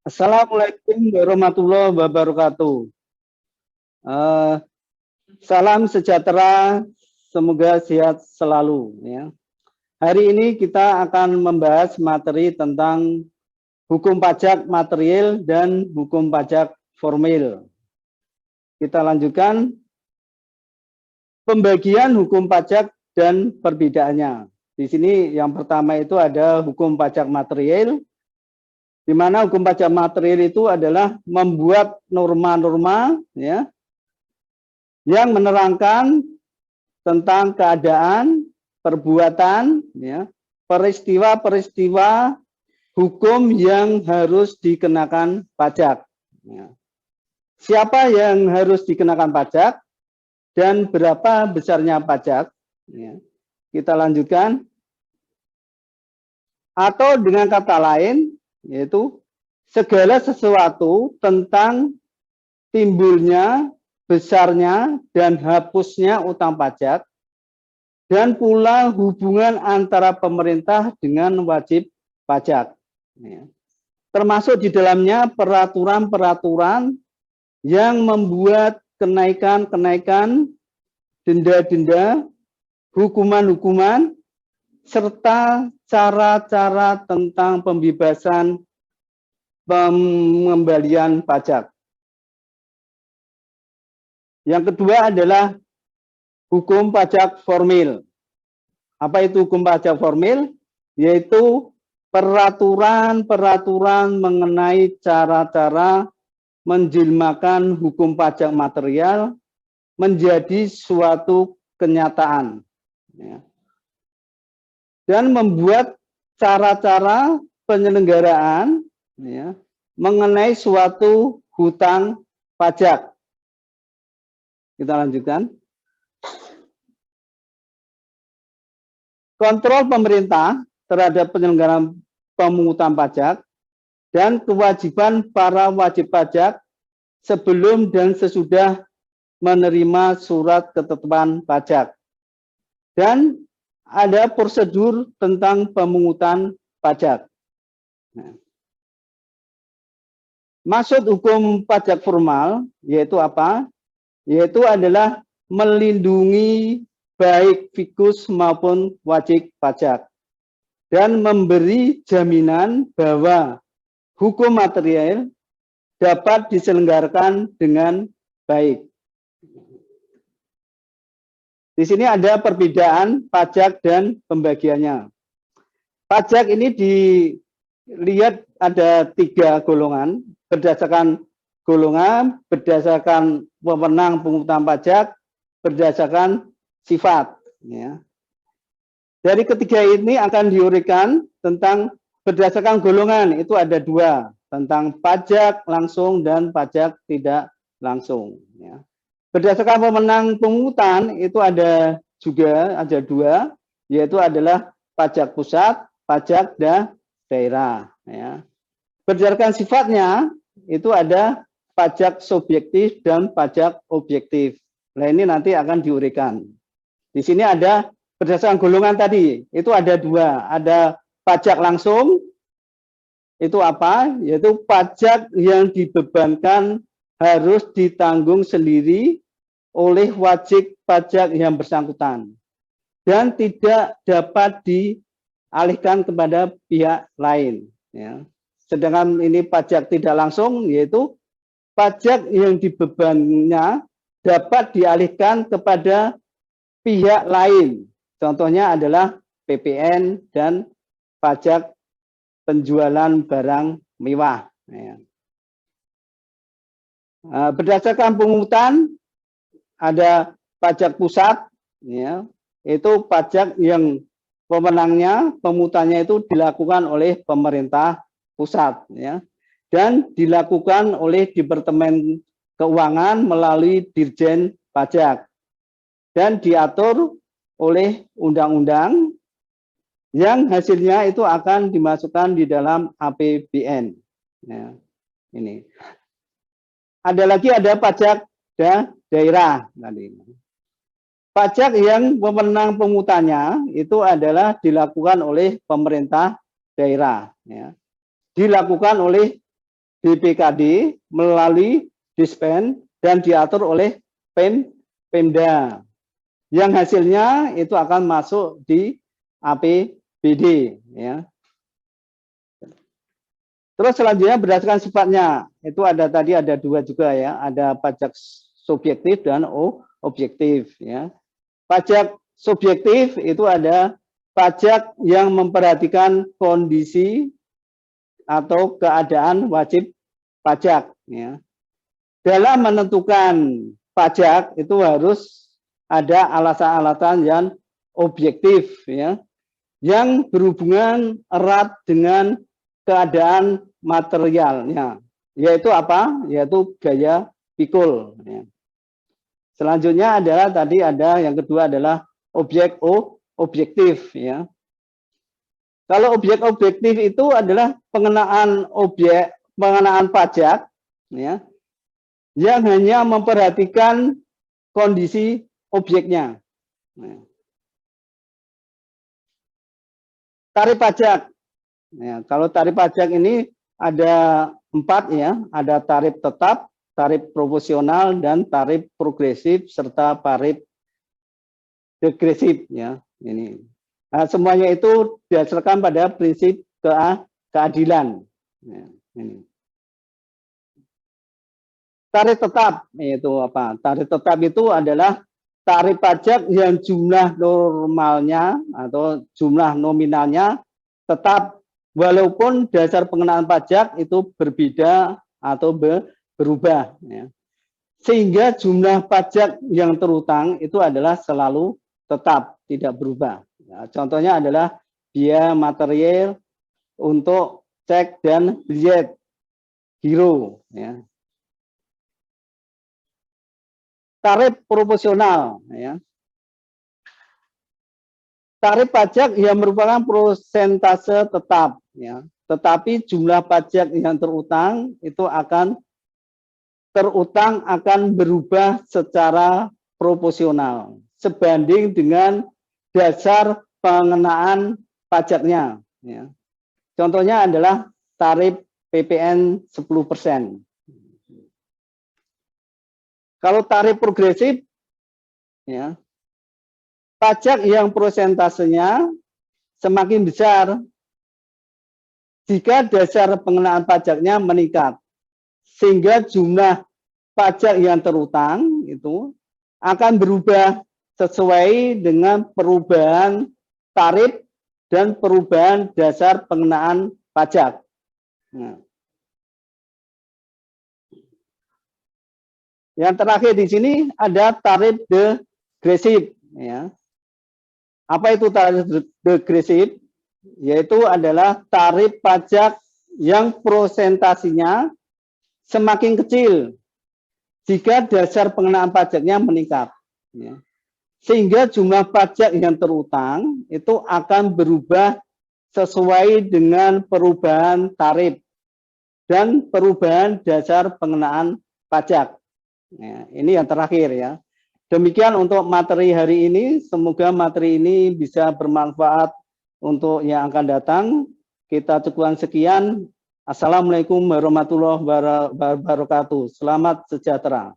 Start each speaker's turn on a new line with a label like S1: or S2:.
S1: Assalamualaikum warahmatullahi wabarakatuh. Eh, Salam sejahtera, semoga sehat selalu. Ya. Hari ini kita akan membahas materi tentang hukum pajak material dan hukum pajak formil. Kita lanjutkan pembagian hukum pajak dan perbedaannya. Di sini yang pertama itu ada hukum pajak material, di mana hukum pajak material itu adalah membuat norma-norma ya, yang menerangkan tentang keadaan, perbuatan, ya, peristiwa-peristiwa hukum yang harus dikenakan pajak. Ya. Siapa yang harus dikenakan pajak dan berapa besarnya pajak? Ya. Kita lanjutkan. Atau dengan kata lain, yaitu segala sesuatu tentang timbulnya, besarnya, dan hapusnya utang pajak, dan pula hubungan antara pemerintah dengan wajib pajak. Termasuk di dalamnya peraturan-peraturan yang membuat kenaikan-kenaikan, denda-denda, hukuman-hukuman, serta cara-cara tentang pembebasan pengembalian pajak. Yang kedua adalah hukum pajak formil. Apa itu hukum pajak formil? Yaitu peraturan-peraturan mengenai cara-cara menjelmakan hukum pajak material menjadi suatu kenyataan. Dan membuat cara-cara penyelenggaraan mengenai suatu hutang pajak. Kita lanjutkan. Kontrol pemerintah terhadap penyelenggaraan pemungutan pajak dan kewajiban para wajib pajak sebelum dan sesudah menerima surat ketetapan pajak. Dan ada prosedur tentang pemungutan pajak. Maksud hukum pajak formal yaitu apa? Yaitu adalah melindungi baik fikus maupun wajib pajak dan memberi jaminan bahwa hukum material dapat diselenggarakan dengan baik. Di sini ada perbedaan pajak dan pembagiannya. Pajak ini dilihat ada 3 golongan berdasarkan golongan, berdasarkan wewenang pemungutan pajak, berdasarkan sifat. Ya. Dari ketiga ini akan diuraikan tentang berdasarkan golongan, itu ada 2, tentang pajak langsung dan pajak tidak langsung. Ya. Berdasarkan wewenang pemungutan itu ada 2, yaitu adalah pajak pusat, pajak daerah. Ya. Berdasarkan sifatnya itu ada pajak subjektif dan pajak objektif. Nah ini nanti akan diuraikan. Di sini ada berdasarkan golongan tadi, itu ada 2. Ada pajak langsung, itu apa? Yaitu pajak yang dibebankan harus ditanggung sendiri oleh wajib pajak yang bersangkutan dan tidak dapat dialihkan kepada pihak lain. Ya. Sedangkan ini pajak tidak langsung, yaitu pajak yang dibebannya dapat dialihkan kepada pihak lain. Contohnya adalah PPN dan pajak penjualan barang mewah. Ya. Berdasarkan pungutan ada pajak pusat, ya, itu pajak yang pemenangnya, pemungutannya itu dilakukan oleh pemerintah pusat, ya, dan dilakukan oleh Departemen Keuangan melalui Dirjen Pajak dan diatur oleh undang-undang yang hasilnya itu akan dimasukkan di dalam APBN. Ya, ini. Ada pajak daerah tadi. Pajak yang wewenang pemungutannya itu adalah dilakukan oleh pemerintah daerah, ya. Dilakukan oleh BPKD melalui Dispen dan diatur oleh Pemda. Yang hasilnya itu akan masuk di APBD, ya. Terus selanjutnya berdasarkan sifatnya, itu tadi ada dua juga, ya, ada pajak subjektif dan objektif, ya. Pajak subjektif itu ada pajak yang memperhatikan kondisi atau keadaan wajib pajak, ya. Dalam menentukan pajak itu harus ada alasan-alasan yang objektif, ya, yang berhubungan erat dengan keadaan materialnya, yaitu apa? Yaitu gaya pikul. Ya. Selanjutnya adalah tadi ada yang kedua adalah objektif. Ya. Kalau objek objektif itu adalah pengenaan pajak, ya, yang hanya memperhatikan kondisi objeknya. Ya. Tarif pajak. Ya, kalau tarif pajak ini ada 4, ya, ada tarif tetap, tarif proporsional, dan tarif progresif serta tarif degresif, ya. Ini. Nah, semuanya itu didasarkan pada prinsip keadilan. Ya, ini. Tarif tetap itu apa? Tarif tetap itu adalah tarif pajak yang jumlah normalnya atau jumlah nominalnya tetap walaupun dasar pengenaan pajak itu berbeda atau berubah, ya. Sehingga jumlah pajak yang terutang itu adalah selalu tetap, tidak berubah. Ya, contohnya adalah biaya material untuk cek dan budget giro. Ya. Tarif proporsional. Ya. Tarif pajak yang merupakan persentase tetap, ya. Tetapi jumlah pajak yang terutang akan berubah secara proporsional sebanding dengan dasar pengenaan pajaknya. Ya. Contohnya adalah tarif PPN 10%. Kalau tarif progresif, ya, pajak yang persentasenya semakin besar jika dasar pengenaan pajaknya meningkat, sehingga jumlah pajak yang terutang itu akan berubah sesuai dengan perubahan tarif dan perubahan dasar pengenaan pajak. Nah. Yang terakhir di sini ada tarif degresif. Ya. Apa itu tarif degresif? Yaitu adalah tarif pajak yang prosentasinya semakin kecil jika dasar pengenaan pajaknya meningkat. Ya. Sehingga jumlah pajak yang terutang itu akan berubah sesuai dengan perubahan tarif dan perubahan dasar pengenaan pajak. Ya, ini yang terakhir, ya. Demikian untuk materi hari ini. Semoga materi ini bisa bermanfaat untuk yang akan datang. Kita cukupkan sekian. Assalamualaikum warahmatullahi wabarakatuh. Selamat sejahtera.